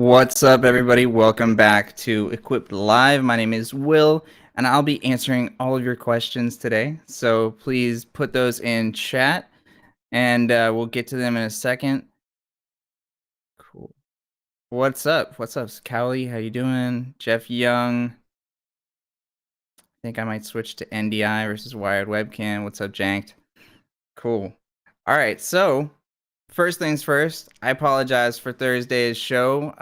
What's up, everybody? Welcome back to Equipped Live. My name is Will, and I'll be answering all of your questions today. So please put those in chat, and we'll get to them in a second. Cool. What's up? What's up, Cowley? How you doing? Jeff Young. I think I might switch to NDI versus wired webcam. What's up, Janked? Cool. All right, so first things first, I apologize for Thursday's show.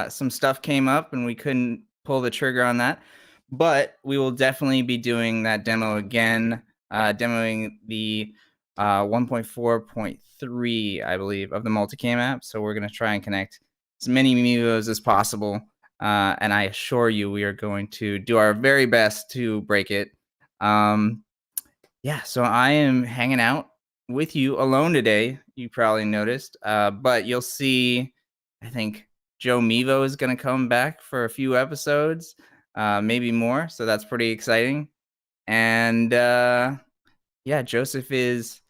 Some stuff came up and we couldn't pull the trigger on that, but we will definitely be doing that demo again, demoing the 1.4.3, I believe, of the Multicam app. So we're going to try and connect as many Mevos as possible. And I assure you, we are going to do our very best to break it. Yeah, so I am hanging out with you alone today. You probably noticed, but you'll see, I think Joe Mevo is going to come back for a few episodes, maybe more. So that's pretty exciting. And yeah, Joseph is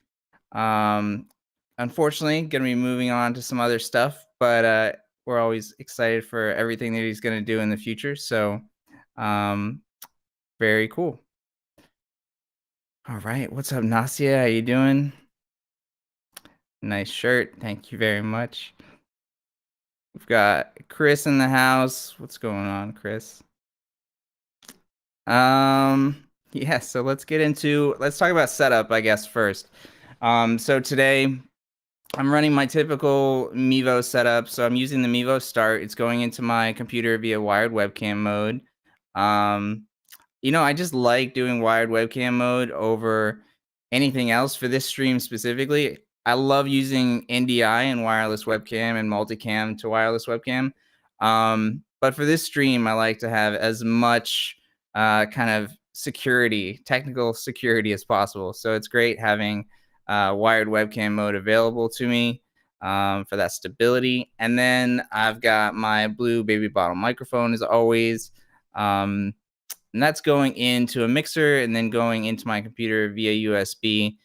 unfortunately going to be moving on to some other stuff, but we're always excited for everything that he's going to do in the future. So very cool. All right, what's up, Nasia? How you doing? Nice shirt. Thank you very much. We've got Chris in the house. What's going on, Chris? Yeah, so let's talk about setup, I guess, first. So today I'm running my typical Mevo setup. So I'm using the Mevo Start. It's going into my computer via wired webcam mode. I just like doing wired webcam mode over anything else for this stream specifically. I love using NDI and wireless webcam and multicam to wireless webcam. But for this stream, I like to have as much kind of technical security as possible. So it's great having wired webcam mode available to me for that stability. And then I've got my blue baby bottle microphone as always. And that's going into a mixer and then going into my computer via USB.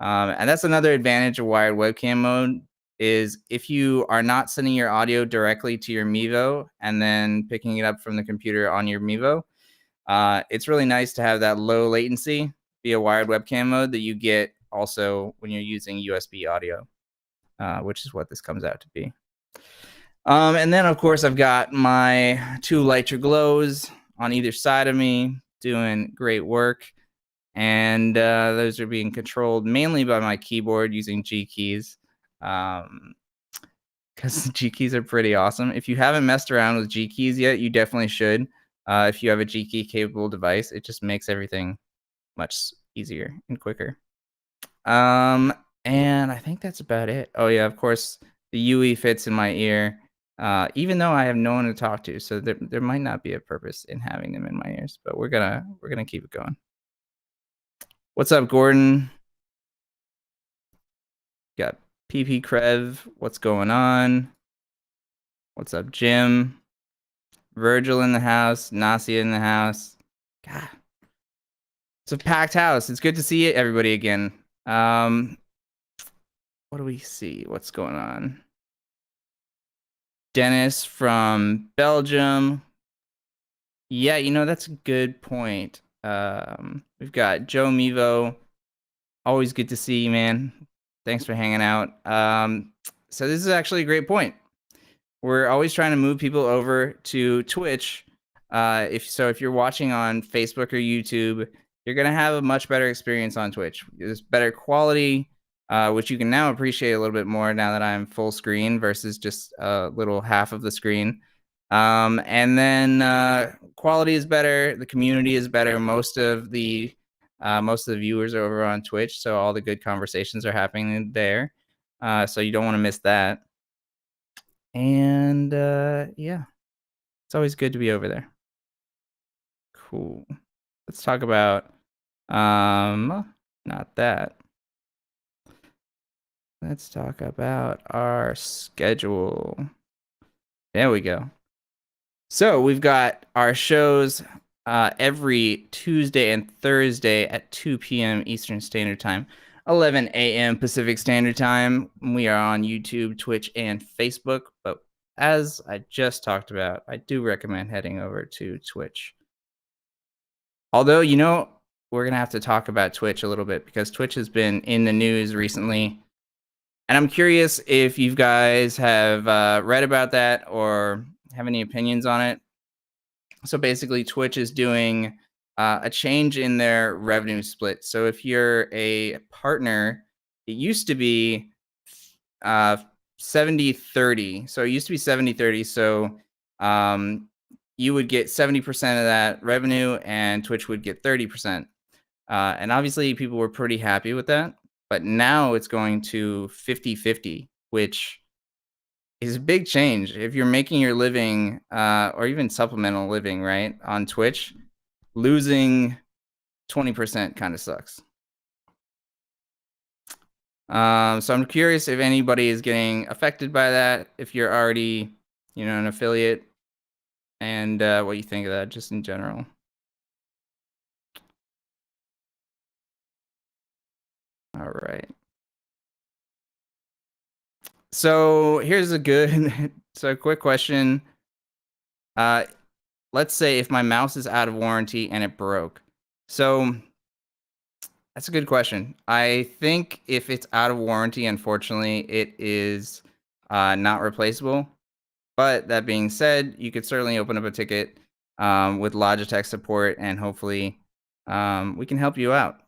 And that's another advantage of wired webcam mode is if you are not sending your audio directly to your Mevo and then picking it up from the computer on your Mevo, it's really nice to have that low latency via wired webcam mode that you get also when you're using USB audio, which is what this comes out to be. And then, of course, I've got my two Lighter Glows on either side of me doing great work. And those are being controlled mainly by my keyboard using G keys. Because G keys are pretty awesome. If you haven't messed around with G keys yet, you definitely should. If you have a G key capable device, it just makes everything much easier and quicker. And I think that's about it. Oh yeah, of course, the UE fits in my ear. Even though I have no one to talk to, so there might not be a purpose in having them in my ears, but we're gonna keep it going. What's up, Gordon? Got PP Krev. What's going on? What's up, Jim? Virgil in the house. Nasia in the house. God, it's a packed house. It's good to see everybody again. What do we see? What's going on? Dennis from Belgium. Yeah, that's a good point. We've got Joe Mevo. Always good to see you, man. Thanks for hanging out. So this is actually a great point. We're always trying to move people over to Twitch. If you're watching on Facebook or YouTube, you're gonna have a much better experience on Twitch. There's better quality, which you can now appreciate a little bit more now that I'm full screen versus just a little half of the screen. And then quality is better. The community is better. Most of the viewers are over on Twitch, so all the good conversations are happening there. So you don't want to miss that. And yeah, it's always good to be over there. Cool. Let's talk about not that. Let's talk about our schedule. There we go. So we've got our shows every Tuesday and Thursday at 2 p.m. Eastern Standard Time, 11 a.m. Pacific Standard Time. We are on YouTube, Twitch, and Facebook, but as I just talked about, I do recommend heading over to Twitch. Although, we're gonna have to talk about Twitch a little bit because Twitch has been in the news recently, and I'm curious if you guys have read about that or have any opinions on it. So basically, Twitch is doing a change in their revenue split. So if you're a partner, it used to be uh, 70/30. So it used to be 70/30. So um, you would get 70% of that revenue, and Twitch would get 30%. And obviously, people were pretty happy with that. But now it's going to 50/50, which is a big change. If you're making your living or even supplemental living, right, on Twitch, losing 20% kind of sucks. So I'm curious if anybody is getting affected by that, if you're already, an affiliate, and what you think of that just in general. All right. So here's a good, so quick question. Uh, let's say if my mouse is out of warranty and it broke. So that's a good question. I think if it's out of warranty, unfortunately, it is not replaceable. But that being said, you could certainly open up a ticket with Logitech support, and hopefully we can help you out.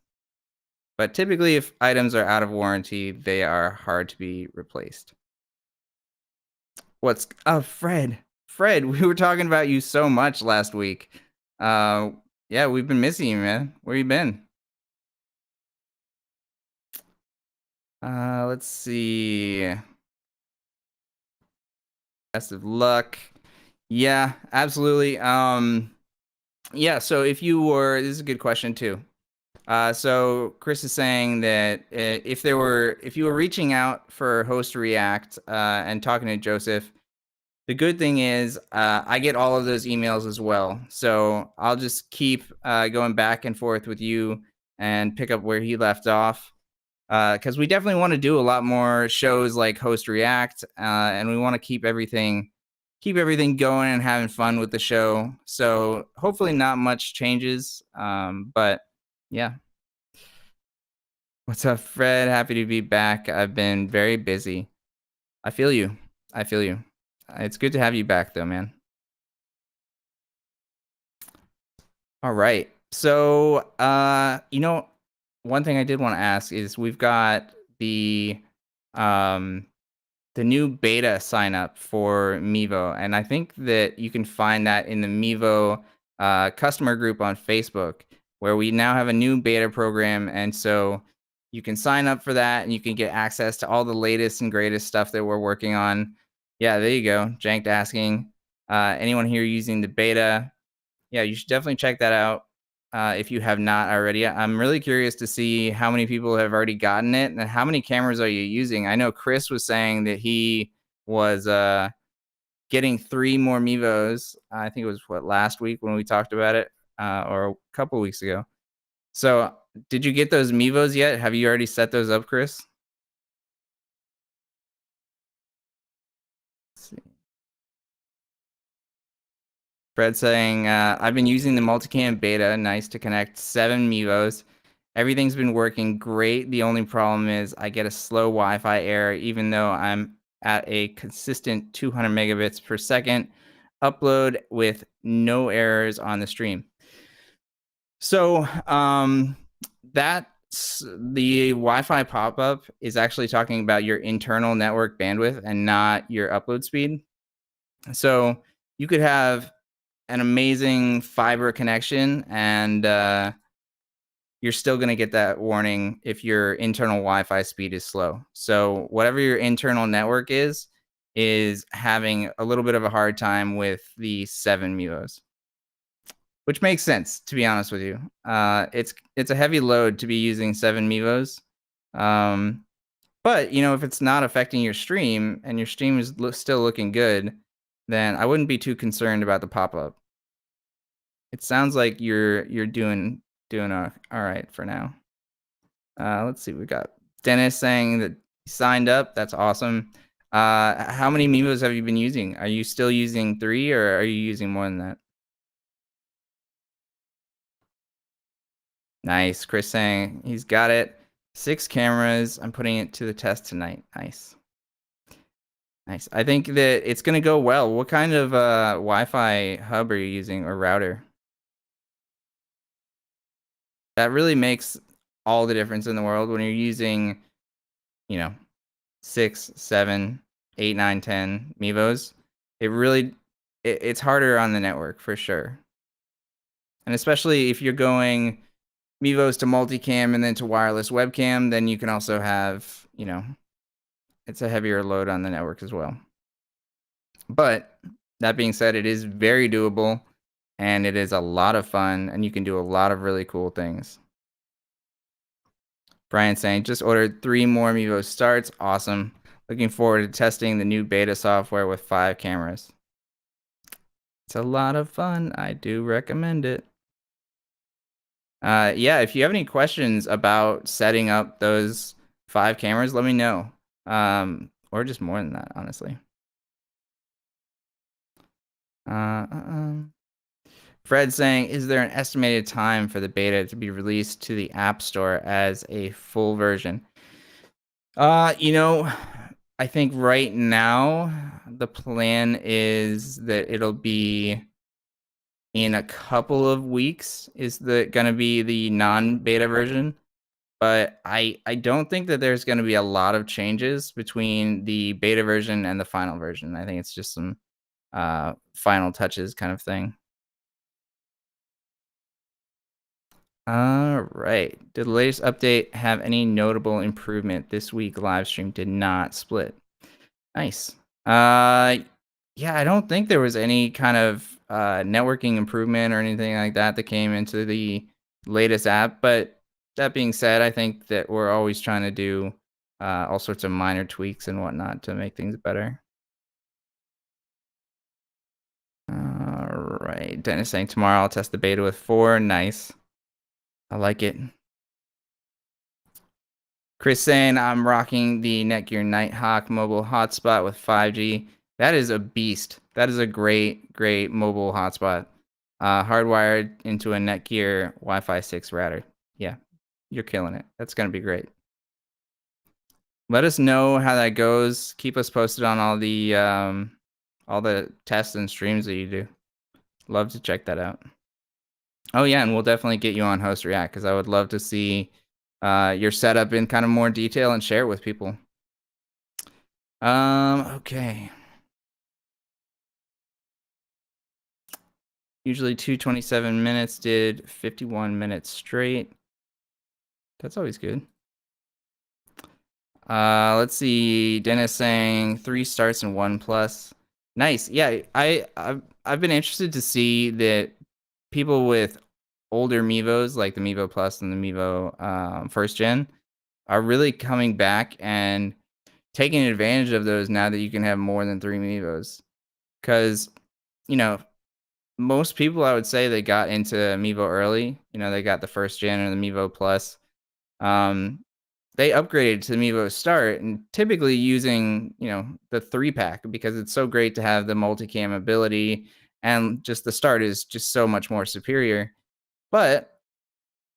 But typically, if items are out of warranty, they are hard to be replaced. Fred? Fred, we were talking about you so much last week. Yeah, we've been missing you, man. Where you been? Let's see. Best of luck. Yeah, absolutely. Yeah, so if you were, this is a good question too. So Chris is saying that if you were reaching out for host React and talking to Joseph, the good thing is I get all of those emails as well. So I'll just keep going back and forth with you and pick up where he left off. Because we definitely want to do a lot more shows like Host React, and we want to keep everything going and having fun with the show. So hopefully not much changes, but yeah. What's up, Fred? Happy to be back. I've been very busy. I feel you. I feel you. It's good to have you back, though, man. All right. So, one thing I did want to ask is we've got um, the new beta sign up for Mevo, and I think that you can find that in the Mevo customer group on Facebook, where we now have a new beta program, and so you can sign up for that, and you can get access to all the latest and greatest stuff that we're working on. Yeah, there you go. Janked asking anyone here using the beta. Yeah, you should definitely check that out if you have not already. I'm really curious to see how many people have already gotten it and how many cameras are you using. I know Chris was saying that he was getting 3 more Mevos. I think it was last week when we talked about it, or a couple weeks ago. So, did you get those Mevos yet? Have you already set those up, Chris? Let's see. Fred saying, I've been using the Multicam beta. Nice to connect 7 Mevos. Everything's been working great. The only problem is I get a slow Wi-Fi error, even though I'm at a consistent 200 megabits per second upload with no errors on the stream. So that's the Wi-Fi pop-up is actually talking about your internal network bandwidth and not your upload speed. So you could have an amazing fiber connection and you're still going to get that warning if your internal Wi-Fi speed is slow. So whatever your internal network is having a little bit of a hard time with the 7 Mevos, which makes sense, to be honest with you. It's a heavy load to be using 7 Mevos. But if it's not affecting your stream and your stream is still looking good, then I wouldn't be too concerned about the pop-up. It sounds like you're doing all right for now. Let's see. We got Dennis saying that he signed up. That's awesome. How many Meevos have you been using? Are you still using 3 or are you using more than that? Nice. Chris saying he's got it. 6 cameras. I'm putting it to the test tonight. Nice. Nice. I think that it's gonna go well. What kind of Wi-Fi hub are you using or router? That really makes all the difference in the world when you're using, you know, 6, 7, 8, 9, 10 Mevos. It really it's harder on the network for sure. And especially if you're going Mevos to multicam and then to wireless webcam, then you can also have, it's a heavier load on the network as well. But that being said, it is very doable and it is a lot of fun and you can do a lot of really cool things. Brian saying, just ordered 3 more Mevo starts. Awesome. Looking forward to testing the new beta software with 5 cameras. It's a lot of fun. I do recommend it. Yeah, if you have any questions about setting up those 5 cameras, let me know. Or just more than that, honestly. Fred saying, is there an estimated time for the beta to be released to the App Store as a full version? I think right now the plan is that it'll be in a couple of weeks is gonna be the non-beta version. But I don't think that there's gonna be a lot of changes between the beta version and the final version. I think it's just some final touches kind of thing. All right. Did the latest update have any notable improvement this week? Live stream did not split. Nice. Yeah, I don't think there was any kind of networking improvement or anything like that that came into the latest app. But that being said, I think that we're always trying to do all sorts of minor tweaks and whatnot to make things better. All right. Dennis saying tomorrow I'll test the beta with 4. Nice. I like it. Chris saying I'm rocking the Netgear Nighthawk mobile hotspot with 5G. That is a beast. That is a great, great mobile hotspot. Hardwired into a Netgear Wi-Fi 6 router. Yeah, you're killing it. That's going to be great. Let us know how that goes. Keep us posted on all the tests and streams that you do. Love to check that out. Oh yeah, and we'll definitely get you on Host React because I would love to see your setup in kind of more detail and share it with people. Okay. Usually 227 minutes, did 51 minutes straight. That's always good. Let's see. Dennis saying 3 starts and 1 plus. Nice. Yeah, I've been interested to see that people with older Mevos, like the Mevo Plus and the Mevo first gen, are really coming back and taking advantage of those now that you can have more than 3 Mevos. Because, most people, I would say, they got into Mevo early. They got the first gen or the Mevo Plus. They upgraded to the Mevo Start and typically using, the 3-pack because it's so great to have the multicam ability and just the Start is just so much more superior. But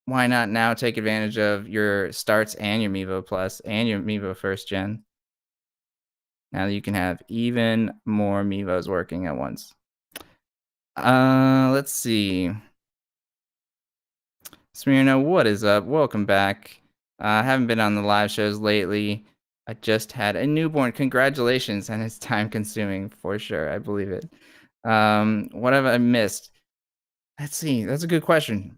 why not now take advantage of your Starts and your Mevo Plus and your Mevo first gen? Now that you can have even more Mevos working at once. Let's see. Smirno, what is up? Welcome back. I haven't been on the live shows lately. I just had a newborn. Congratulations, and it's time consuming for sure. I believe it. What have I missed? Let's see. That's a good question.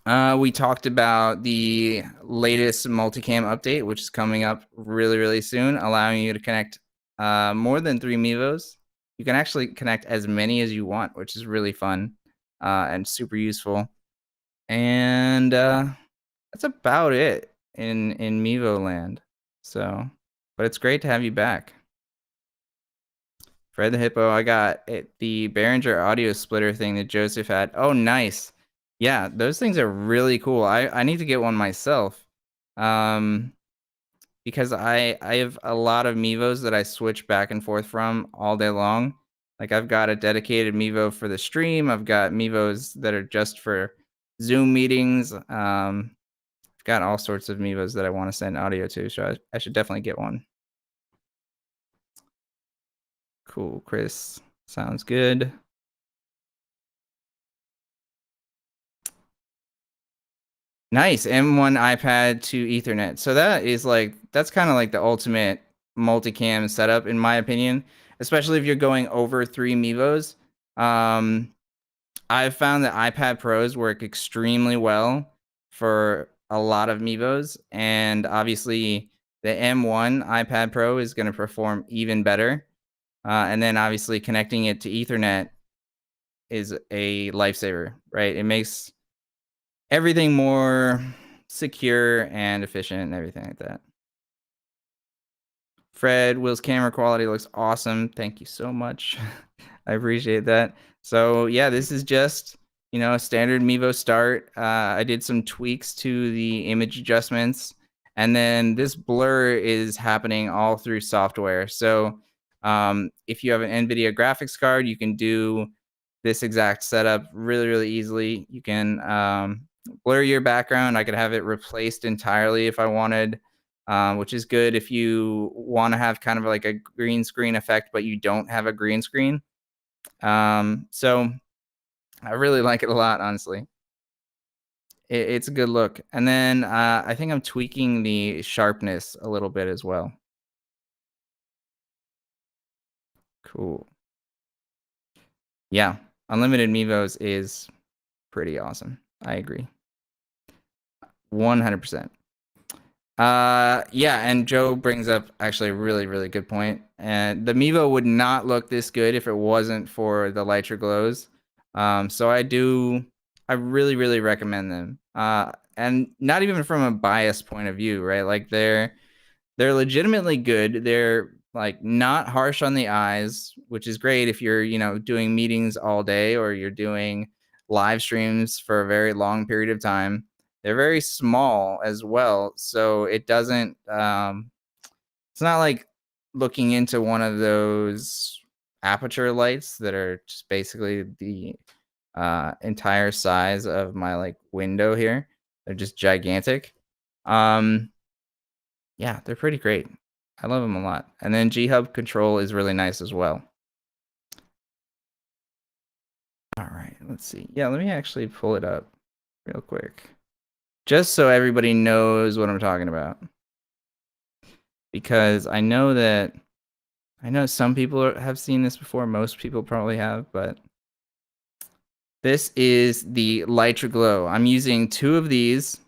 We talked about the latest multicam update, which is coming up really, really soon, allowing you to connect more than 3 Mevos. You can actually connect as many as you want, which is really fun and super useful. And that's about it in Mevo land. So, but it's great to have you back. Fred the Hippo, I got the Behringer audio splitter thing that Joseph had. Oh, nice. Yeah, those things are really cool. I need to get one myself. because I have a lot of Mevos that I switch back and forth from all day long. Like I've got a dedicated Mevo for the stream. I've got Mevos that are just for Zoom meetings. I've got all sorts of Mevos that I want to send audio to, so I should definitely get one. Cool, Chris. Sounds good. Nice. M1 iPad to Ethernet. So that's kind of like the ultimate multicam setup in my opinion, especially if you're going over 3 Mevos. I've found that iPad Pros work extremely well for a lot of Mevos, and obviously the M1 iPad Pro is going to perform even better. And then obviously connecting it to Ethernet is a lifesaver, right? It makes everything more secure and efficient and everything like that. Fred, Will's camera quality looks awesome. Thank you so much. I appreciate that. So yeah, this is just, a standard Mevo start. I did some tweaks to the image adjustments, and then this blur is happening all through software. So if you have an NVIDIA graphics card, you can do this exact setup really, really easily. You can blur your background. I could have it replaced entirely if I wanted, which is good if you want to have kind of like a green screen effect, but you don't have a green screen. So I really like it a lot, honestly. It's a good look. And then I think I'm tweaking the sharpness a little bit as well. Cool. Yeah, unlimited Mevos is pretty awesome. I agree. 100%. Yeah, and Joe brings up actually a really, really good point. And the Mevo would not look this good if it wasn't for the Lytra glows. So I really, really recommend them. And not even from a bias point of view, right? Like they're legitimately good. They're like not harsh on the eyes, which is great if you're, doing meetings all day or you're doing live streams for a very long period of time. They're very small as well, so it doesn't it's not like looking into one of those aperture lights that are just basically the entire size of my like window here. They're just gigantic. Yeah, they're pretty great. I love them a lot. And then G-Hub control is really nice as well. All right, let's see. Yeah, let me actually pull it up real quick, just so everybody knows what I'm talking about. Because I know some people have seen this before. Most people probably have, but this is the Lytra Glow. I'm using 2 of these.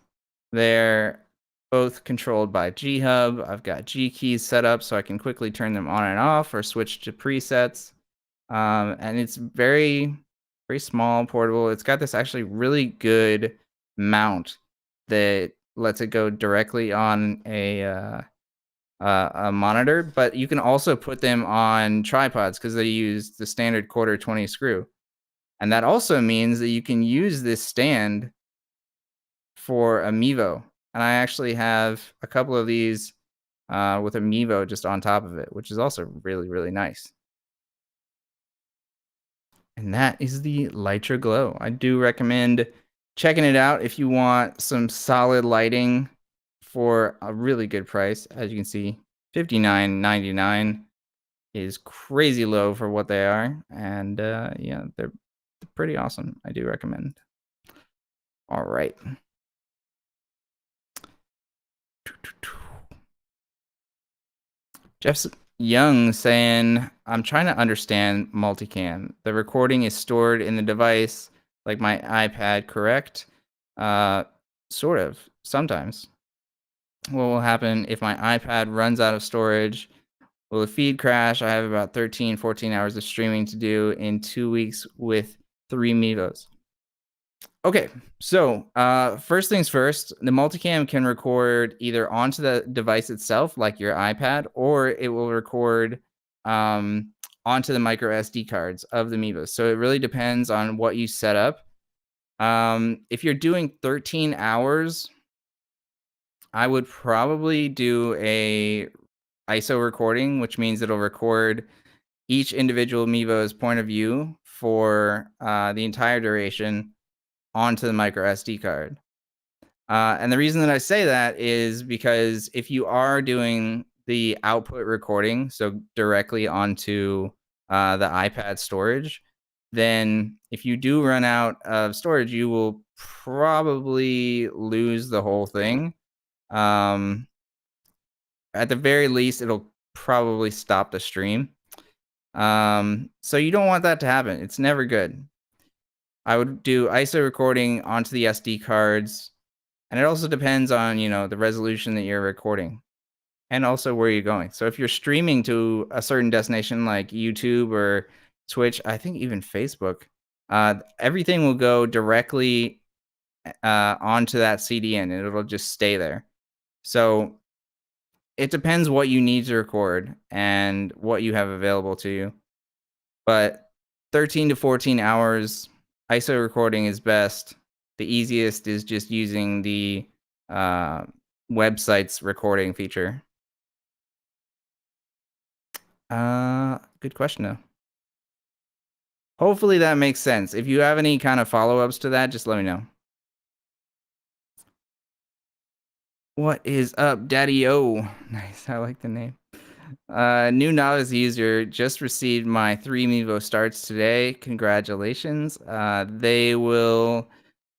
They're both controlled by G-Hub. I've got G keys set up so I can quickly turn them on and off or switch to presets. And it's very, very small, portable. It's got this actually really good mount that lets it go directly on a monitor, but you can also put them on tripods because they use the standard 1/4 20 screw. And that also means that you can use this stand for a Mevo. And I actually have a couple of these with a Mevo just on top of it, which is also really, really nice. And that is the Lytra Glow. I do recommend checking it out if you want some solid lighting for a really good price. As you can see, $59.99 is crazy low for what they are. And yeah, they're pretty awesome. I do recommend. All right. Jeff Young saying, I'm trying to understand multicam. The recording is stored in the device like my iPad, correct? Sort of, sometimes. What will happen if my iPad runs out of storage? Will the feed crash? I have about 13, 14 hours of streaming to do in 2 weeks with 3 Mevos. Okay, so first things first, the multicam can record either onto the device itself, like your iPad, or it will record onto the micro SD cards of the Mevo. So it really depends on what you set up. If you're doing 13 hours I would probably do a ISO recording, which means it'll record each individual Mevo's point of view for the entire duration onto the micro SD card. And the reason that I say that is because if you are doing the output recording, so directly onto the iPad storage, then if you do run out of storage, you will probably lose the whole thing. Um, at the very least, it'll probably stop the stream. So you don't want that to happen. It's never good. I would do ISO recording onto the SD cards, and it also depends on, the resolution that you're recording and also where you're going. So if you're streaming to a certain destination like YouTube or Twitch, I think even Facebook, everything will go directly onto that CDN and it'll just stay there. So it depends what you need to record and what you have available to you. But 13 to 14 hours ISO recording is best. The easiest is just using the uh, website's recording feature. Good question though. Hopefully that makes sense. If you have any kind of follow-ups to that, just let me know. What is up, Daddy O? Nice, I like the name. New novice user just received my 3 Mevo starts today. Congratulations. They will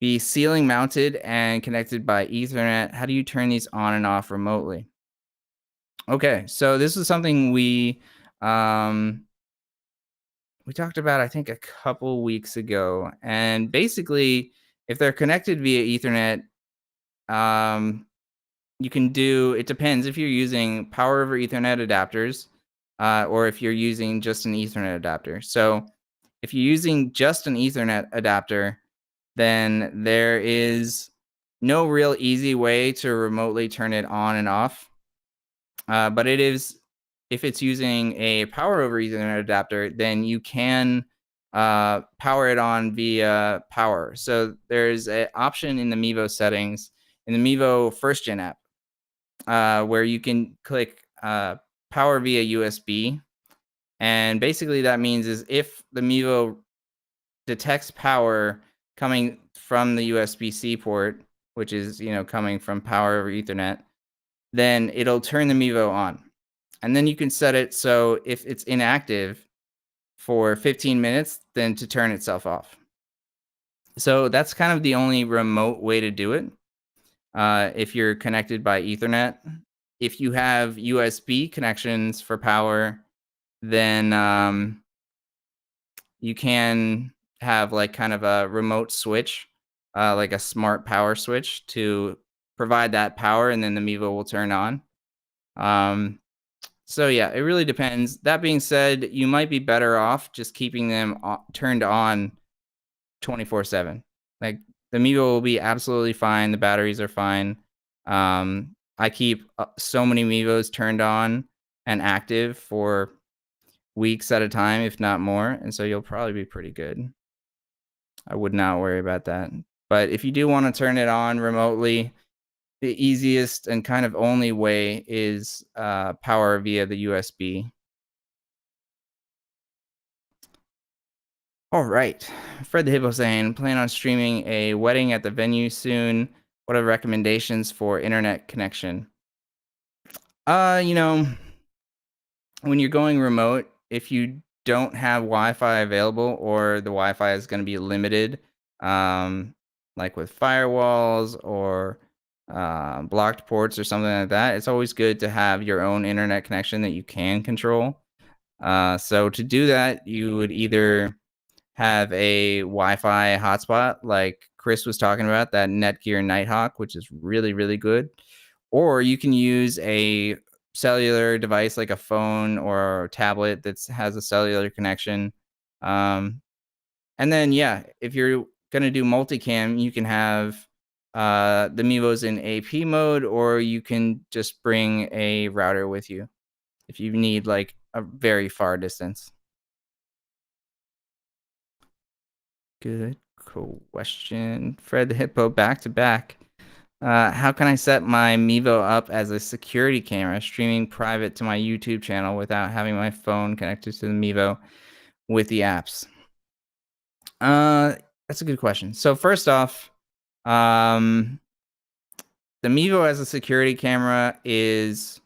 be ceiling mounted and connected by Ethernet. How do you turn these on and off remotely? Okay, so this is something we talked about, I think, a couple weeks ago. And basically, if they're connected via Ethernet, you can do, it depends if you're using power over Ethernet adapters or if you're using just an Ethernet adapter. So if you're using just an Ethernet adapter, then there is no real easy way to remotely turn it on and off. But it is, if it's using a power over Ethernet adapter, then you can power it on via power. So there's an option in the Mevo settings, in the Mevo first gen app, where you can click power via USB. And basically that means is if the Mevo detects power coming from the USB-C port, which is, coming from power over Ethernet, then it'll turn the Mevo on. And then you can set it so if it's inactive for 15 minutes, then to turn itself off. So that's kind of the only remote way to do it. If you're connected by Ethernet. If you have USB connections for power, then you can have like kind of a remote switch, like a smart power switch to provide that power, and then the Mevo will turn on. So yeah, it really depends. That being said, you might be better off just keeping them turned on 24/7. Like the Mevo will be absolutely fine. The batteries are fine. I keep so many Mevos turned on and active for weeks at a time, if not more. And so you'll probably be pretty good. I would not worry about that. But if you do want to turn it on remotely, the easiest and kind of only way is power via the USB. All right. Fred the Hippo saying, plan on streaming a wedding at the venue soon. What are recommendations for internet connection? You know, when you're going remote, if you don't have Wi-Fi available or the Wi-Fi is going to be limited, like with firewalls or blocked ports or something like that, it's always good to have your own internet connection that you can control. So to do that, you would either have a Wi-Fi hotspot like Chris was talking about, that Netgear Nighthawk, which is really, really good. Or you can use a cellular device like a phone or a tablet that has a cellular connection. And then, yeah, if you're going to do multicam, you can have the Mevos in AP mode, or you can just bring a router with you if you need like a very far distance. Good question. Fred the Hippo back to back. How can I set my Mevo up as a security camera, streaming private to my YouTube channel without having my phone connected to the Mevo with the apps? Uh, that's a good question. So first off, um, the Mevo as a security camera is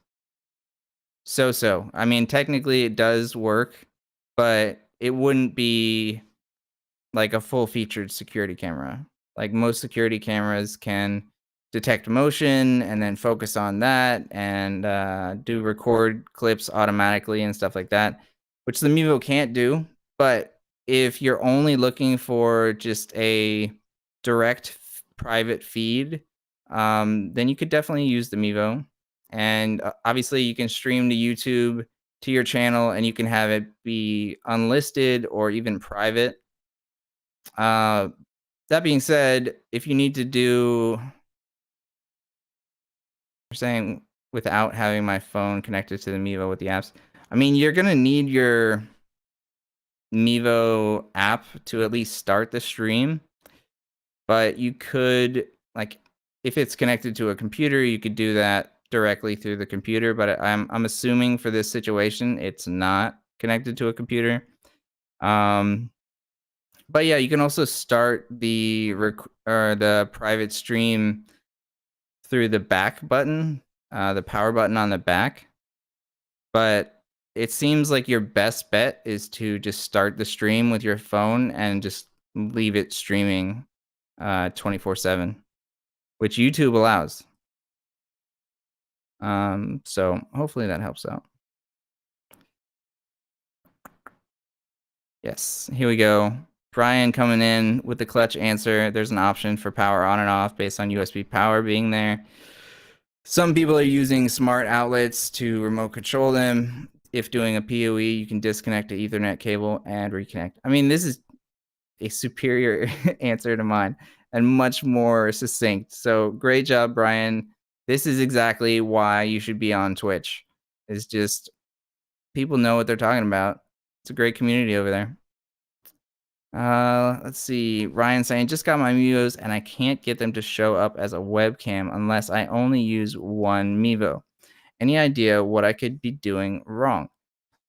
so. I mean, technically it does work, but it wouldn't be like a full featured security camera. Like most security cameras can detect motion and then focus on that and do record clips automatically and stuff like that, which the Mevo can't do. But if you're only looking for just a direct private feed, then you could definitely use the Mevo. And obviously, you can stream to YouTube to your channel and you can have it be unlisted or even private. uh, that being said, if you need to do, you're saying without having my phone connected to the Mevo with the apps, I mean, you're gonna need your Mevo app to at least start the stream, but you could, like, if it's connected to a computer, you could do that directly through the computer, but I'm assuming for this situation, it's not connected to a computer. Um, but yeah, you can also start or the private stream through the back button, the power button on the back. But it seems like your best bet is to just start the stream with your phone and just leave it streaming 24/7, which YouTube allows. So hopefully that helps out. Yes, here we go. Brian coming in with the clutch answer. There's an option for power on and off based on USB power being there. Some people are using smart outlets to remote control them. If doing a PoE, you can disconnect the Ethernet cable and reconnect. I mean, this is a superior answer to mine and much more succinct. So great job, Brian. This is exactly why you should be on Twitch. It's just people know what they're talking about. It's a great community over there. Let's see. Ryan saying, just got my Mevos and I can't get them to show up as a webcam unless I only use one Mevo. Any idea what I could be doing wrong?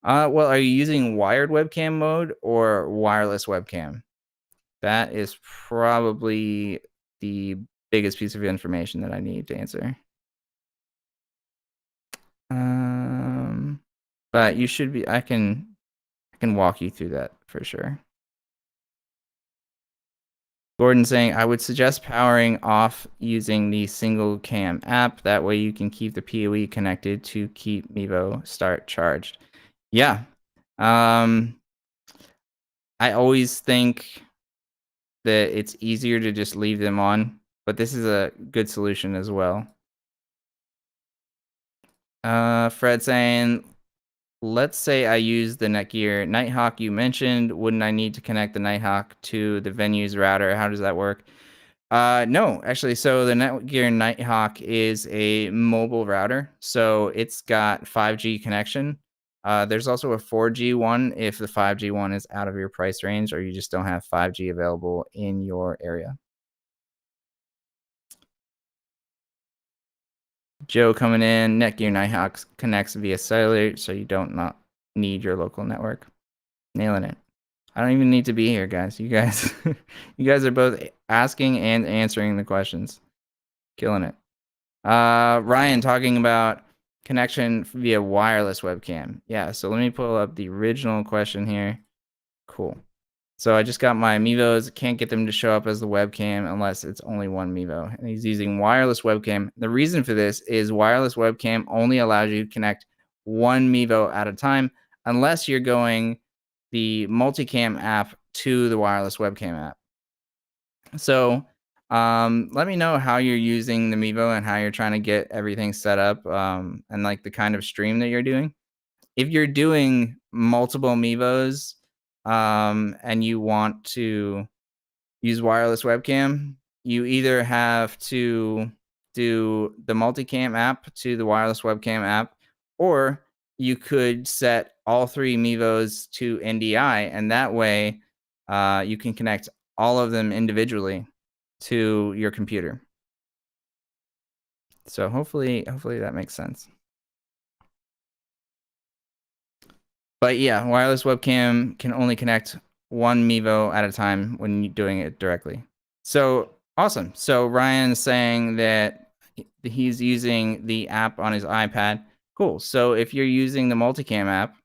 Well, are you using wired webcam mode or wireless webcam? That is probably the biggest piece of information that I need to answer. Um, but you should be. I can walk you through that for sure. Gordon saying, I would suggest powering off using the single cam app. That way you can keep the PoE connected to keep Mevo start charged. Yeah. I always think that it's easier to just leave them on, but this is a good solution as well. Fred saying, let's say I use the Netgear Nighthawk you mentioned. Wouldn't I need to connect the Nighthawk to the venue's router? How does that work? No, actually. So the Netgear Nighthawk is a mobile router, so it's got 5G connection. There's also a 4G one if the 5G one is out of your price range or you just don't have 5G available in your area. Joe coming in, Netgear Nighthawk connects via cellular, so you don't not need your local network. Nailing it. I don't even need to be here, guys. You guys, you guys are both asking and answering the questions. Killing it. Ryan talking about connection via wireless webcam. Yeah, so let me pull up the original question here. Cool. So I just got my Mevos. Can't get them to show up as the webcam unless it's only one Mevo. And he's using wireless webcam. The reason for this is wireless webcam only allows you to connect one Mevo at a time unless you're going the Multicam app to the wireless webcam app. So let me know how you're using the Mevo and how you're trying to get everything set up and like the kind of stream that you're doing. If you're doing multiple Mevos and you want to use wireless webcam, you either have to do the Multicam app to the wireless webcam app, or you could set all three Mevos to NDI, and that way you can connect all of them individually to your computer. So hopefully that makes sense. But yeah, wireless webcam can only connect one Mevo at a time when you're doing it directly. So awesome. So Ryan's saying that he's using the app on his iPad. Cool. So if you're using the Multicam app,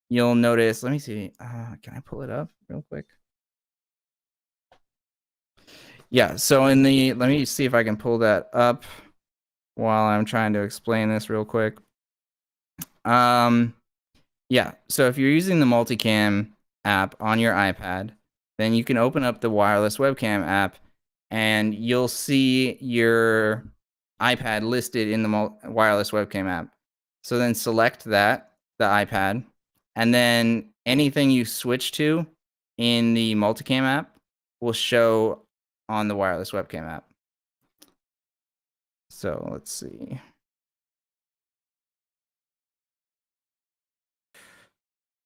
you'll notice, let me see. Can I pull it up real quick? Yeah. So let me see if I can pull that up while I'm trying to explain this real quick. Yeah, so if you're using the Multicam app on your iPad, then you can open up the Wireless Webcam app and you'll see your iPad listed in the Wireless Webcam app. So then select that, the iPad, and then anything you switch to in the Multicam app will show on the Wireless Webcam app. So let's see.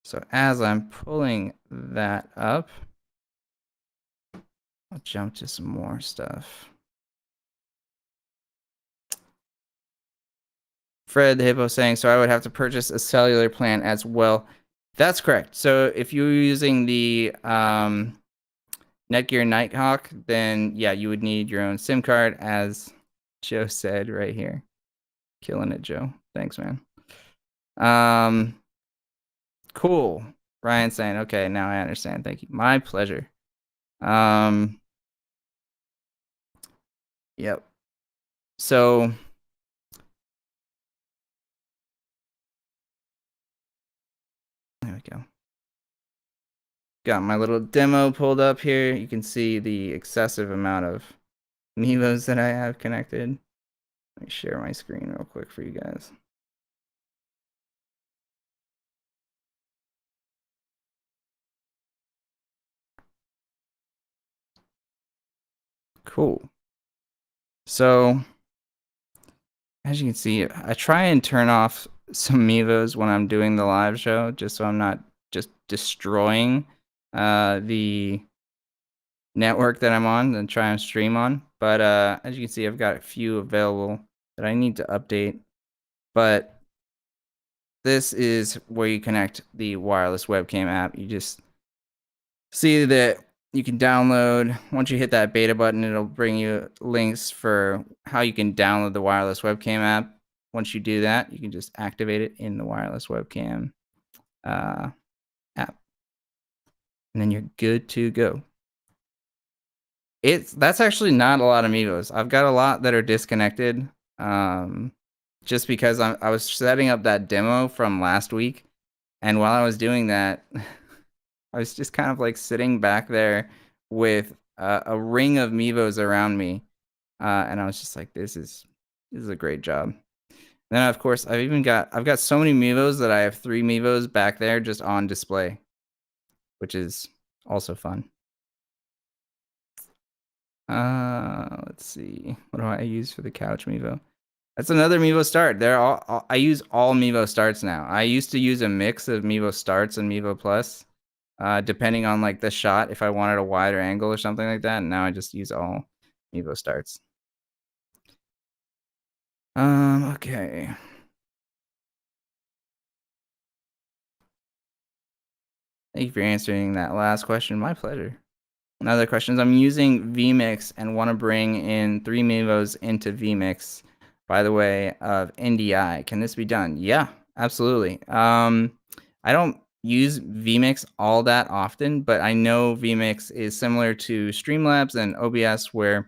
So as I'm pulling that up, I'll jump to some more stuff. Fred the Hippo saying, so I would have to purchase a cellular plan as well. That's correct. So if you're using the Netgear Nighthawk, then yeah, you would need your own SIM card, as Joe said right here. Killing it, Joe. Thanks, man. Cool. Ryan saying, okay, now I understand. Thank you. My pleasure. Yep. So there we go. Got my little demo pulled up here. You can see the excessive amount of Mevos that I have connected. Let me share my screen real quick for you guys. Cool. So as you can see, I try and turn off some Mevos when I'm doing the live show, just so I'm not just destroying the network that I'm on and try and stream on. But as you can see, I've got a few available that I need to update. But this is where you connect the wireless webcam app. You just see that you can download. Once you hit that beta button, it'll bring you links for how you can download the wireless webcam app. Once you do that, you can just activate it in the wireless webcam app. And then you're good to go. That's actually not a lot of Mevos. I've got a lot that are disconnected. Just because I was setting up that demo from last week, and while I was doing that, I was just kind of like sitting back there with a ring of Mevos around me, and I was just like, "This is a great job." And then of course I've got so many Mevos that I have 3 Mevos back there just on display, which is also fun. Let's see. What do I use for the couch Mevo? That's another Mevo start. I use all Mevo starts now. I used to use a mix of Mevo starts and Mevo plus, depending on like the shot, if I wanted a wider angle or something like that. And now I just use all Mevo starts. Okay. Thank you for answering that last question. My pleasure. Another question is, I'm using vMix and want to bring in 3 Mevos into vMix by the way of NDI. Can this be done? Yeah, absolutely. I don't use vMix all that often, but I know vMix is similar to Streamlabs and OBS, where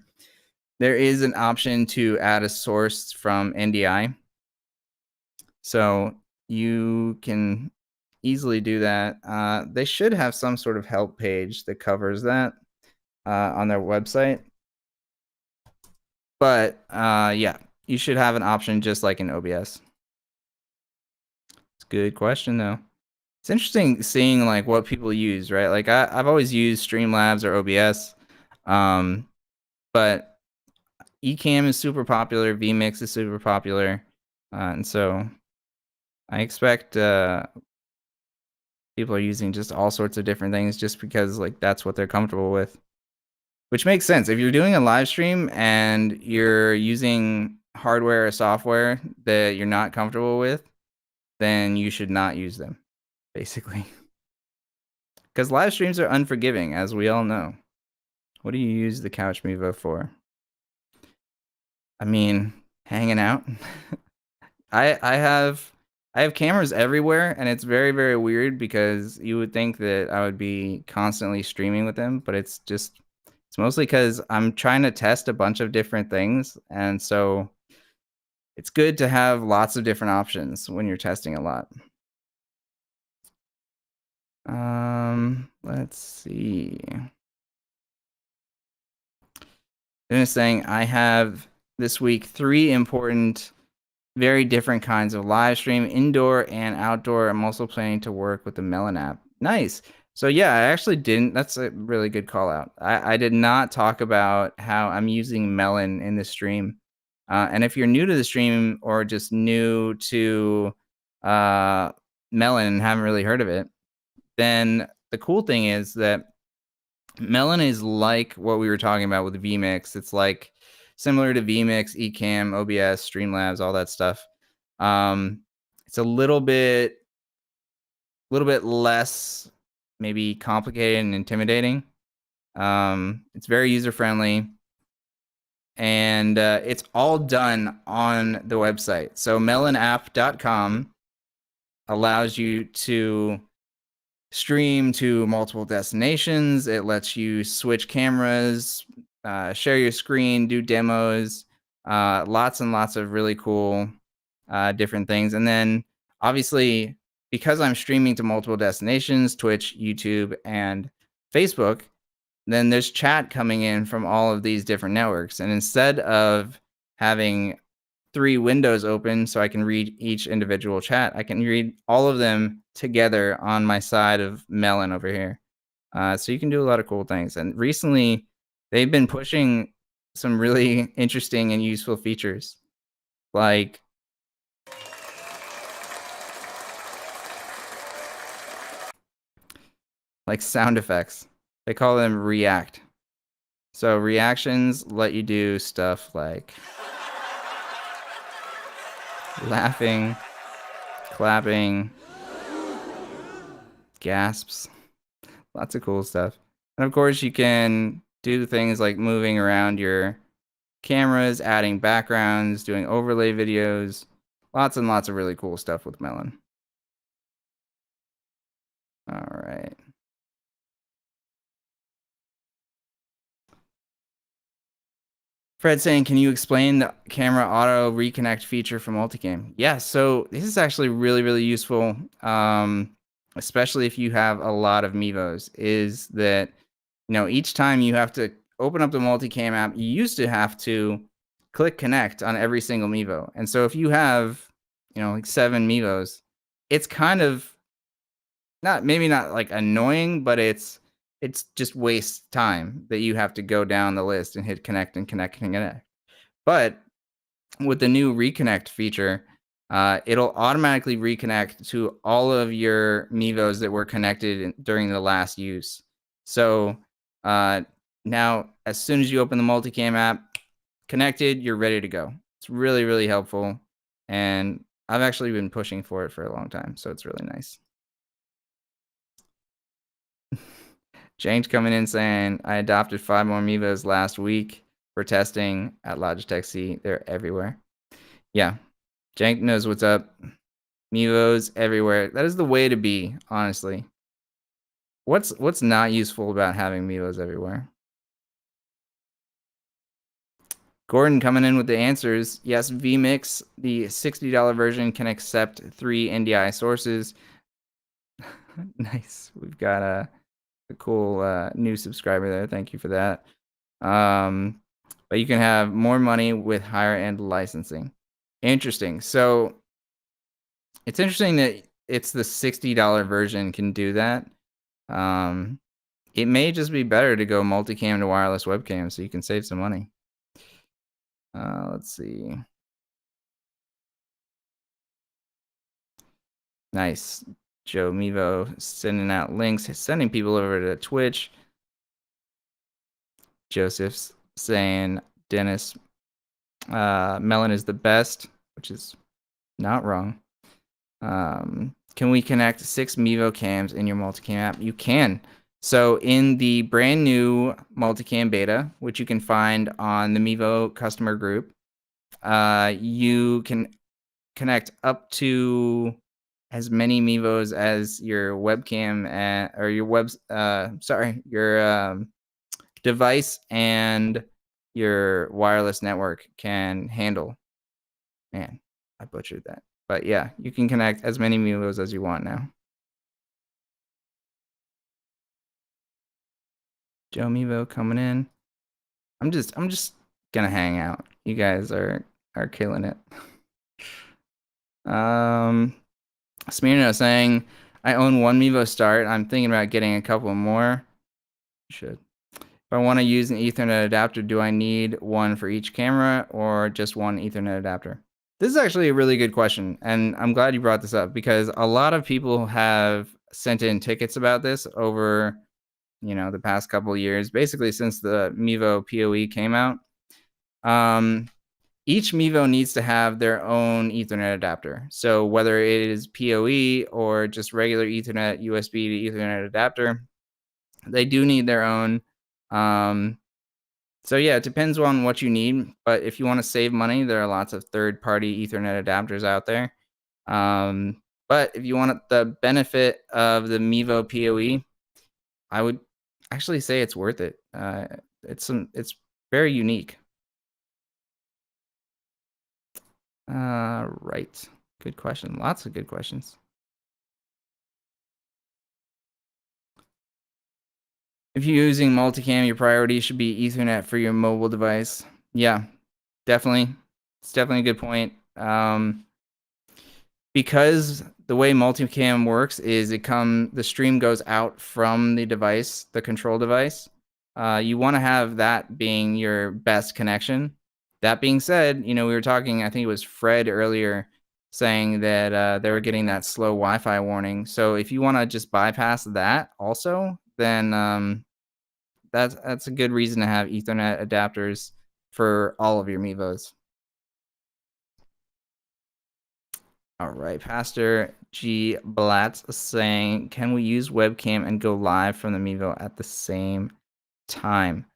there is an option to add a source from NDI. So you can easily do that. They should have some sort of help page that covers that on their website. But yeah, you should have an option just like in OBS. It's a good question though. It's interesting seeing like what people use, right? Like I've always used Streamlabs or OBS, but Ecamm is super popular, vMix is super popular, and so I expect people are using just all sorts of different things just because like that's what they're comfortable with. Which makes sense. If you're doing a live stream and you're using hardware or software that you're not comfortable with, then you should not use them, basically. Because live streams are unforgiving, as we all know. What do you use the Couch Mevo for? I mean, hanging out. I have cameras everywhere, and it's very, very weird because you would think that I would be constantly streaming with them, but it's mostly because I'm trying to test a bunch of different things, and so it's good to have lots of different options when you're testing a lot. Let's see. Dennis saying, I have this week 3 important, very different kinds of live stream, indoor and outdoor. I'm also planning to work with the Melon app. Nice. So yeah, I actually didn't. That's a really good call out. I did not talk about how I'm using Melon in the stream. And if you're new to the stream or just new to Melon and haven't really heard of it, then the cool thing is that Melon is like what we were talking about with vMix. It's like similar to vMix, Ecamm, OBS, Streamlabs, all that stuff. It's a little bit less maybe complicated and intimidating. It's very user friendly, and it's all done on the website. So melonapp.com allows you to stream to multiple destinations. It lets you switch cameras, share your screen, do demos, lots and lots of really cool different things. And then obviously, because I'm streaming to multiple destinations, Twitch, YouTube, and Facebook, then there's chat coming in from all of these different networks. And instead of having 3 windows open so I can read each individual chat, I can read all of them together on my side of Melon over here. So you can do a lot of cool things. And recently, they've been pushing some really interesting and useful features, like sound effects. They call them react. So reactions let you do stuff like laughing, clapping, gasps, lots of cool stuff. And of course, you can do things like moving around your cameras, adding backgrounds, doing overlay videos, lots and lots of really cool stuff with Melon. All right. Fred saying, can you explain the camera auto reconnect feature for Multicam? Yeah, so this is actually really, really useful, especially if you have a lot of Mevos, is that, each time you have to open up the Multicam app, you used to have to click connect on every single Mevo. And so if you have, like 7 Mevos, it's kind of maybe not like annoying, but it's just waste time that you have to go down the list and hit connect and connect and connect. But with the new reconnect feature, it'll automatically reconnect to all of your Mevos that were connected during the last use. So now, as soon as you open the Multicam app, connected, you're ready to go. It's really, really helpful. And I've actually been pushing for it for a long time, so it's really nice. James coming in saying, I adopted 5 more Mevos last week for testing at Logitech C. They're everywhere. Yeah, Jank knows what's up. Mevos everywhere. That is the way to be, honestly. What's not useful about having Mevos everywhere? Gordon coming in with the answers. Yes, vMix, the $60 version, can accept 3 NDI sources. Nice. We've got a cool new subscriber there. Thank you for that. But you can have more money with higher end licensing. Interesting. So it's interesting that it's the $60 version can do that. It may just be better to go multicam to wireless webcam so you can save some money. Let's see. Nice. Joe Mevo sending out links, sending people over to Twitch. Joseph's saying, Dennis, Melon is the best, which is not wrong. Can we connect 6 Mevo cams in your Multicam app? You can. So in the brand new Multicam beta, which you can find on the Mevo customer group, you can connect up to as many Mevos as your webcam or your your device and your wireless network can handle. Man, I butchered that. But yeah, you can connect as many Mevos as you want now. Joe Mevo coming in. I'm just gonna hang out. You guys are killing it. Smirno saying, I own one Mevo Start. I'm thinking about getting a couple more. You should. If I want to use an Ethernet adapter, do I need one for each camera or just one Ethernet adapter? This is actually a really good question, and I'm glad you brought this up because a lot of people have sent in tickets about this over, the past couple of years, basically since the Mevo PoE came out. Each Mevo needs to have their own Ethernet adapter. So whether it is PoE or just regular Ethernet, USB to Ethernet adapter, they do need their own. So yeah, it depends on what you need. But if you want to save money, there are lots of third-party Ethernet adapters out there. But if you want the benefit of the Mevo PoE, I would actually say it's worth it. It's very unique. Right. Good question. Lots of good questions. If you're using multicam, your priority should be Ethernet for your mobile device. Yeah, definitely. It's definitely a good point. Because the way multicam works is the stream goes out from the device, the control device. You want to have that being your best connection. That being said, we were talking, I think it was Fred earlier, saying that they were getting that slow Wi-Fi warning. So if you want to just bypass that also, then that's a good reason to have Ethernet adapters for all of your Mevos. All right, Pastor G. Blatz saying, can we use webcam and go live from the Mevo at the same time?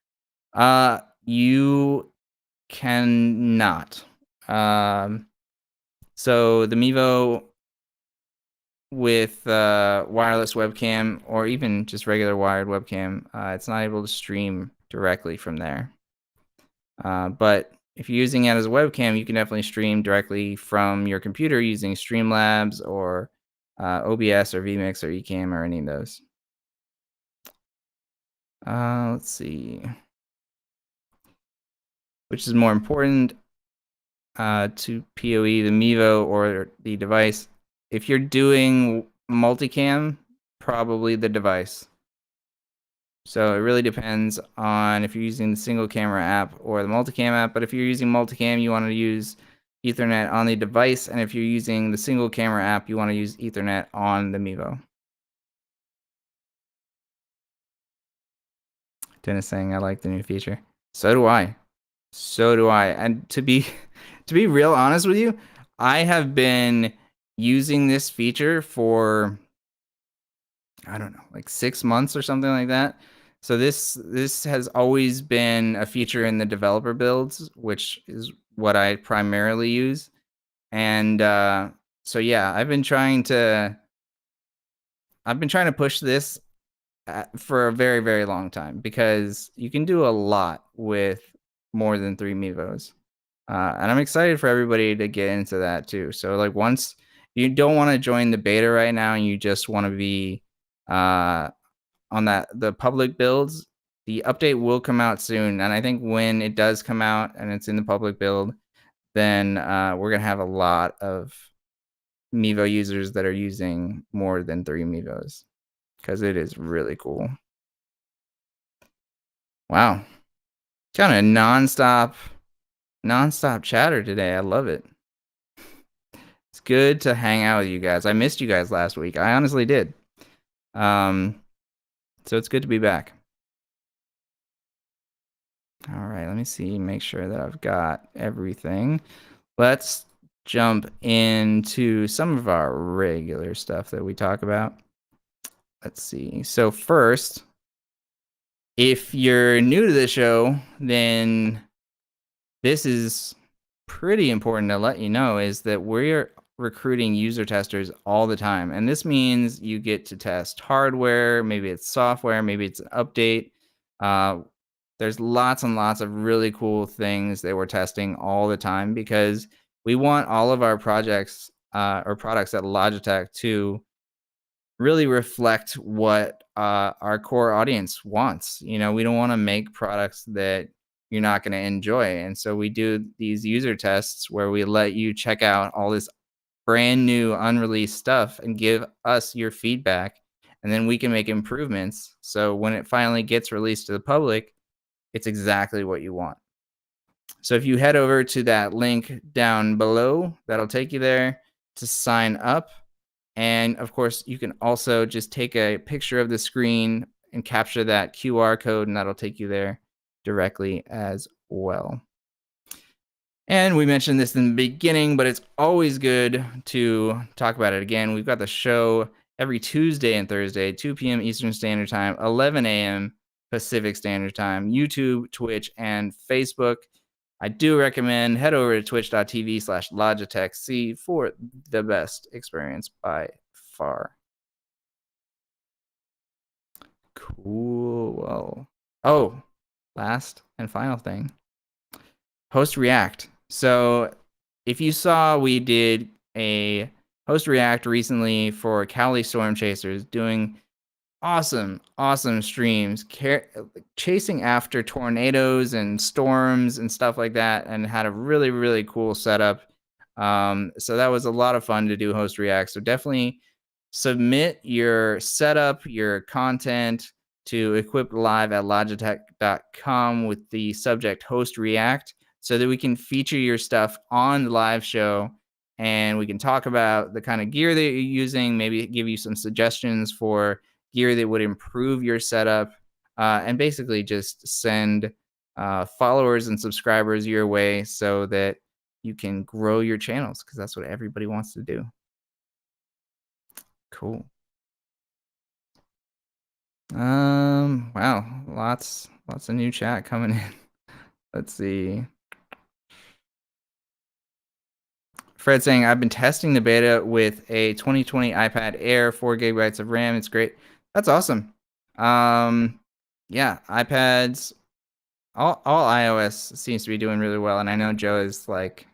You cannot. So the Mevo with wireless webcam or even just regular wired webcam, it's not able to stream directly from there. But if you're using it as a webcam, you can definitely stream directly from your computer using Streamlabs or OBS or vMix or Ecamm or any of those. Let's see. Which is more important to PoE, the Mevo or the device? If you're doing multicam, probably the device. So it really depends on if you're using the single camera app or the multicam app. But if you're using multicam, you want to use Ethernet on the device. And if you're using the single camera app, you want to use Ethernet on the Mevo. Dennis saying, I like the new feature. So do I. So do I. And to be real honest with you, I have been using this feature for, I don't know, like 6 months or something like that. So this has always been a feature in the developer builds, which is what I primarily use. And so yeah, I've been trying to push this for a very, very long time because you can do a lot with more than 3 Mevos. And I'm excited for everybody to get into that too. So like once you don't want to join the beta right now and you just want to be on the public builds, the update will come out soon. And I think when it does come out and it's in the public build, then we're going to have a lot of Mevo users that are using more than 3 Mevos because it is really cool. Wow. Kind of nonstop chatter today. I love it. It's good to hang out with you guys. I missed you guys last week. I honestly did. So it's good to be back. All right, let me see, make sure that I've got everything. Let's jump into some of our regular stuff that we talk about. Let's see. So first, if you're new to the show, then this is pretty important to let you know is that we're recruiting user testers all the time. And this means you get to test hardware, maybe it's software, maybe it's an update. Uh, there's lots and lots of really cool things that we're testing all the time because we want all of our projects or products at Logitech to really reflect what our core audience wants. You know, we don't want to make products that you're not going to enjoy. And so we do these user tests where we let you check out all this brand new unreleased stuff and give us your feedback. And then we can make improvements. So when it finally gets released to the public, it's exactly what you want. So if you head over to that link down below, that'll take you there to sign up. And of course, you can also just take a picture of the screen and capture that QR code, and that'll take you there directly as well. And we mentioned this in the beginning, but it's always good to talk about it again. We've got the show every Tuesday and Thursday, 2 p.m. Eastern Standard Time, 11 a.m. Pacific Standard Time, YouTube, Twitch, and Facebook. I do recommend head over to twitch.tv/Logitech C for the best experience by far. Cool. Oh, last and final thing. Host React. So if you saw, we did a Host React recently for Cali Storm Chasers doing awesome streams, chasing after tornadoes and storms and stuff like that, and had a really cool setup. So that was a lot of fun to do Host React. So definitely submit your setup, your content to equiplive@logitech.com with the subject Host React so that we can feature your stuff on the live show and we can talk about the kind of gear that you're using, maybe give you some suggestions for gear that would improve your setup, and basically just send followers and subscribers your way so that you can grow your channels because that's what everybody wants to do. Cool. Wow, lots of new chat coming in. Let's see. Fred saying, I've been testing the beta with a 2020 iPad Air, 4 gigabytes of RAM. It's great. That's awesome. Yeah, iPads, all iOS seems to be doing really well. And I know Joe is like,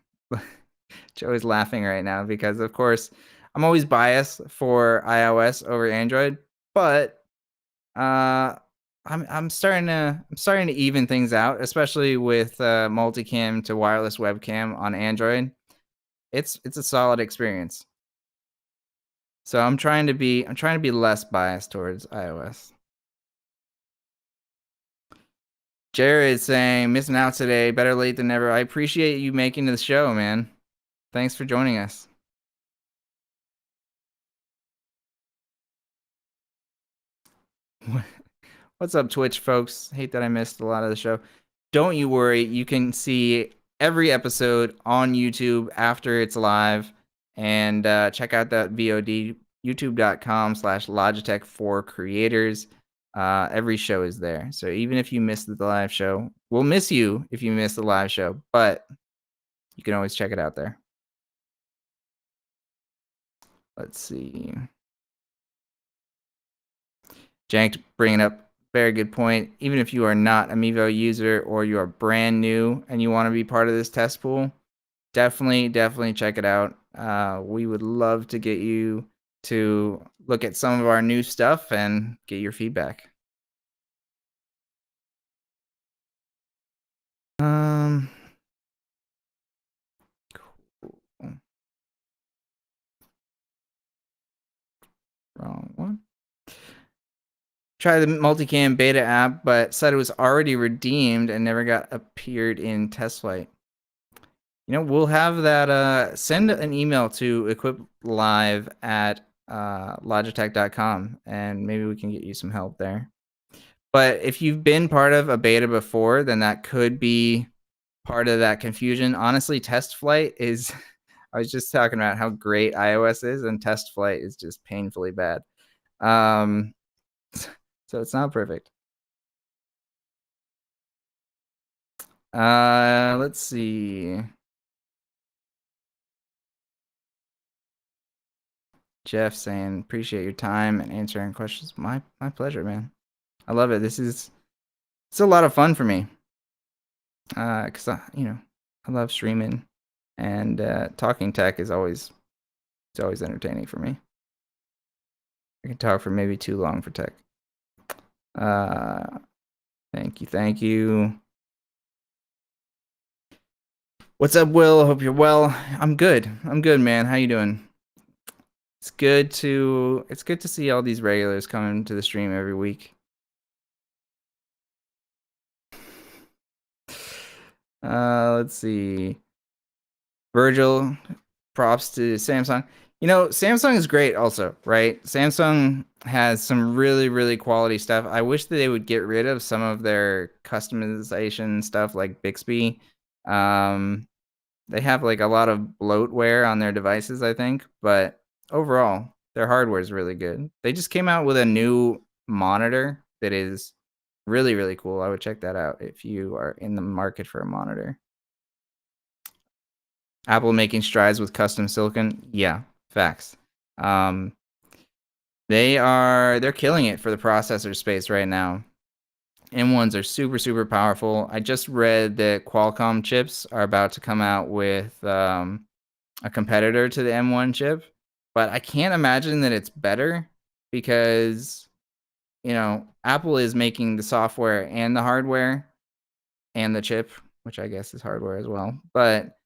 Joe is laughing right now because, of course, I'm always biased for iOS over Android, but I'm starting to even things out, especially with multicam to wireless webcam on Android. It's a solid experience. So I'm trying to be less biased towards iOS. Jared saying, missing out today, better late than never. I appreciate you making the show, man. Thanks for joining us. What's up, Twitch folks? Hate that I missed a lot of the show. Don't you worry. You can see every episode on YouTube after it's live. And check out that VOD, youtube.com/Logitech for creators. Every show is there. So even if you missed the live show, we'll miss you if you missed the live show. But you can always check it out there. Let's see. Jank bringing up very good point. Even if you are not a Mevo user or you are brand new and you want to be part of this test pool, definitely check it out. We would love to get you to look at some of our new stuff and get your feedback. Cool. Wrong one. Try the Multicam beta app, but said it was already redeemed and never got appeared in test flight. You know, we'll have that. Send an email to equiplive@logitech.com, and maybe we can get you some help there. But if you've been part of a beta before, then that could be part of that confusion. Honestly, test flight is I was just talking about how great iOS is, and test flight is just painfully bad. Um, so it's not perfect. Let's see. Jeff saying, appreciate your time and answering questions. My pleasure, man. I love it. It's a lot of fun for me. Cause I love streaming, and talking tech is always it's always entertaining for me. I can talk for maybe too long for tech. Thank you. What's up, Will? Hope you're well. I'm good, man. How you doing? It's good to see all these regulars coming to the stream every week. Let's see. Virgil, props to Samsung. Samsung is great also, right? Samsung has some really, really quality stuff. I wish that they would get rid of some of their customization stuff like Bixby. They have like a lot of bloatware on their devices, I think, but overall, their hardware is really good. They just came out with a new monitor that is really, really cool. I would check that out if you are in the market for a monitor. Apple making strides with custom silicon. Yeah, facts. They're killing it for the processor space right now. M1s are super, super powerful. I just read that Qualcomm chips are about to come out with a competitor to the M1 chip, but I can't imagine that it's better because, Apple is making the software and the hardware and the chip, which I guess is hardware as well. But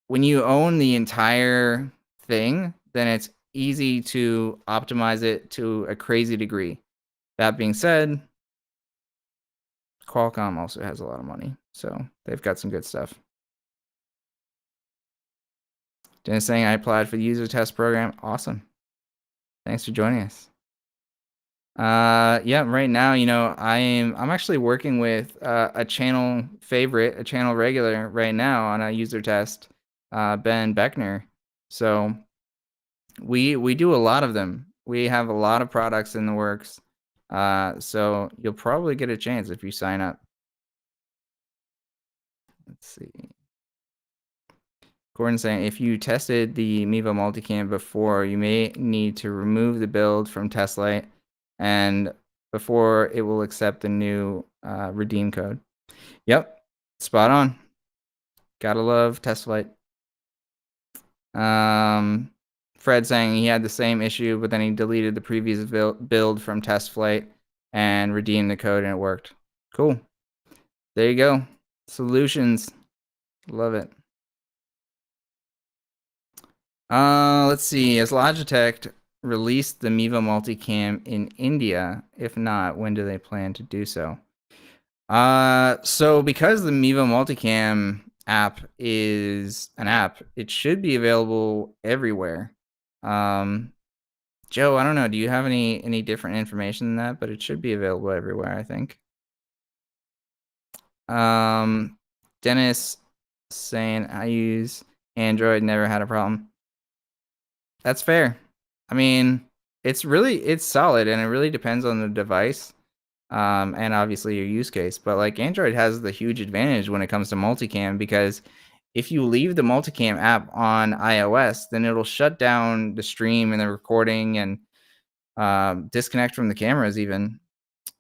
when you own the entire thing, then it's easy to optimize it to a crazy degree. That being said, Qualcomm also has a lot of money, so they've got some good stuff. Dennis saying I applied for the user test program. Awesome. Thanks for joining us. Yeah, right now, I'm actually working with a channel favorite, a channel regular right now on a user test, Ben Beckner. So we do a lot of them. We have a lot of products in the works. So you'll probably get a chance if you sign up. Let's see. Gordon saying if you tested the Mevo Multicam before, you may need to remove the build from TestLite and before it will accept the new redeem code. Yep, spot on. Gotta love TestLite. Fred saying he had the same issue, but then he deleted the previous build from TestFlight and redeemed the code, and it worked. Cool. There you go. Solutions. Love it. Let's see. Has Logitech released the Mivo Multicam in India? If not, when do they plan to do so? So because the Mevo Multicam app is an app, it should be available everywhere. Joe, I don't know. Do you have any different information than that? But it should be available everywhere, I think. Dennis saying I use Android, never had a problem. That's fair. I mean, it's solid, and it really depends on the device, and obviously your use case. But like Android has the huge advantage when it comes to multicam, because if you leave the multicam app on iOS, then it'll shut down the stream and the recording and disconnect from the cameras even.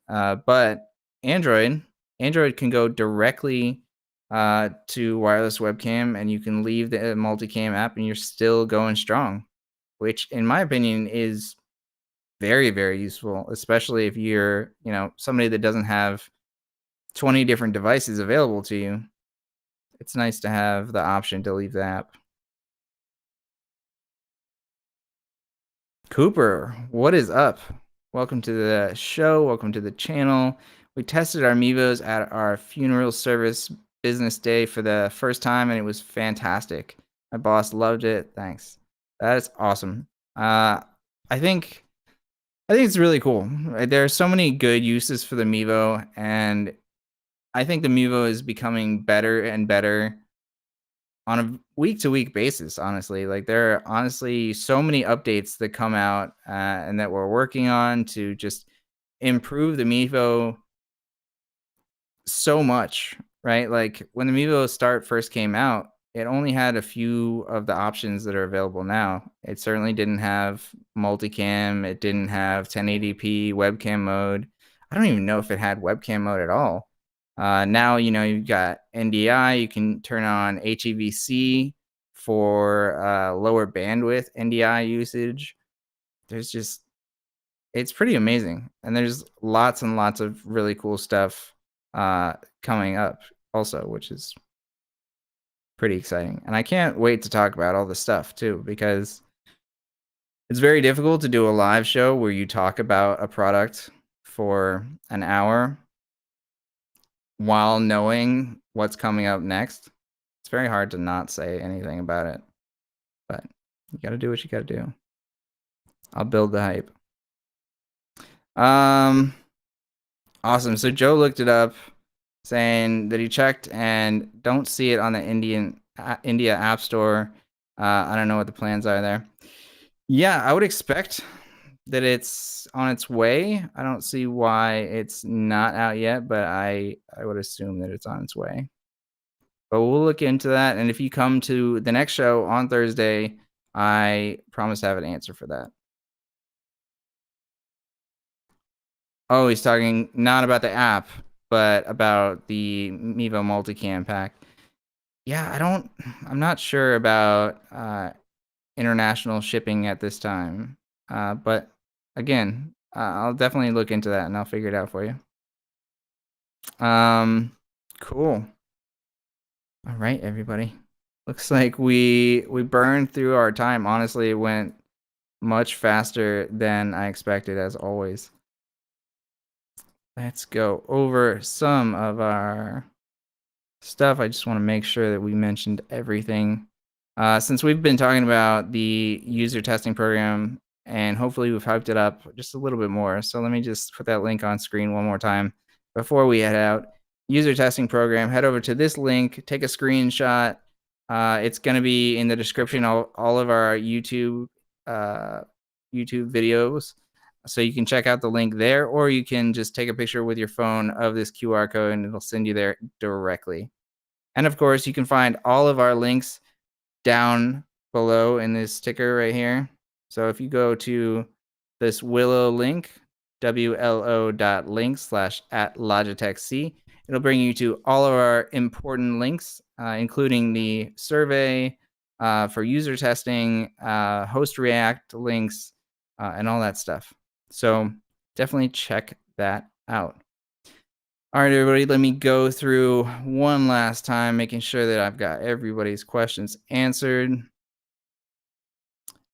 But Android can go directly to wireless webcam, and you can leave the multicam app, and you're still going strong, which in my opinion is very, very useful, especially if you're, somebody that doesn't have 20 different devices available to you. It's nice to have the option to leave the app. Cooper, what is up? Welcome to the show. Welcome to the channel. We tested our Mevos at our funeral service business day for the first time, and it was fantastic. My boss loved it. Thanks. That is awesome. I think I think it's really cool. There are so many good uses for the Mevo, and I think the Mevo is becoming better and better on a week to week basis, honestly. Like, there are honestly so many updates that come out, and that we're working on to just improve the Mevo so much, right? Like, when the Mevo Start first came out, it only had a few of the options that are available now. It certainly didn't have multicam, it didn't have 1080p webcam mode. I don't even know if it had webcam mode at all. Now, you've got NDI, you can turn on HEVC for lower bandwidth NDI usage. There's just It's pretty amazing, and there's lots and lots of really cool stuff coming up also, which is pretty exciting. And I can't wait to talk about all this stuff too, because it's very difficult to do a live show where you talk about a product for an hour while knowing what's coming up next. It's very hard to not say anything about it, but you got to do what you got to do. I'll build the hype. Awesome. So Joe looked it up, saying that he checked and don't see it on the India App Store. I don't know what the plans are there. Yeah, I would expect that it's on its way. I don't see why it's not out yet, but I would assume that it's on its way. But we'll look into that, and if you come to the next show on Thursday, I promise to have an answer for that. Oh, he's talking not about the app, but about the Mevo Multicam pack. Yeah, I'm not sure about international shipping at this time. But again, I'll definitely look into that and I'll figure it out for you. Cool. All right, everybody. Looks like we burned through our time. Honestly, it went much faster than I expected, as always. Let's go over some of our stuff. I just want to make sure that we mentioned everything. Since we've been talking about the user testing program, and hopefully we've hyped it up just a little bit more. So let me just put that link on screen one more time before we head out. User testing program, head over to this link, take a screenshot. It's going to be in the description, all of our YouTube videos. So you can check out the link there, or you can just take a picture with your phone of this QR code and it'll send you there directly. And of course, you can find all of our links down below in this ticker right here. So if you go to this Willow link, wlo.link/@Logitech C, it'll bring you to all of our important links, including the survey for user testing, host React links, and all that stuff. So definitely check that out. All right, everybody, let me go through one last time, making sure that I've got everybody's questions answered.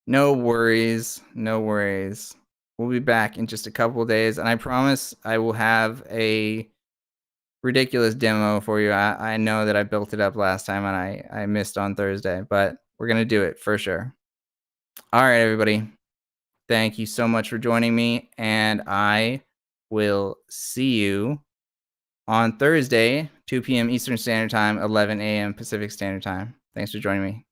No worries. No worries. We'll be back in just a couple of days, and I promise I will have a ridiculous demo for you. I know that I built it up last time and I missed on Thursday, but we're going to do it for sure. All right, everybody. Thank you so much for joining me, and I will see you on Thursday, 2 p.m. Eastern Standard Time, 11 a.m. Pacific Standard Time. Thanks for joining me.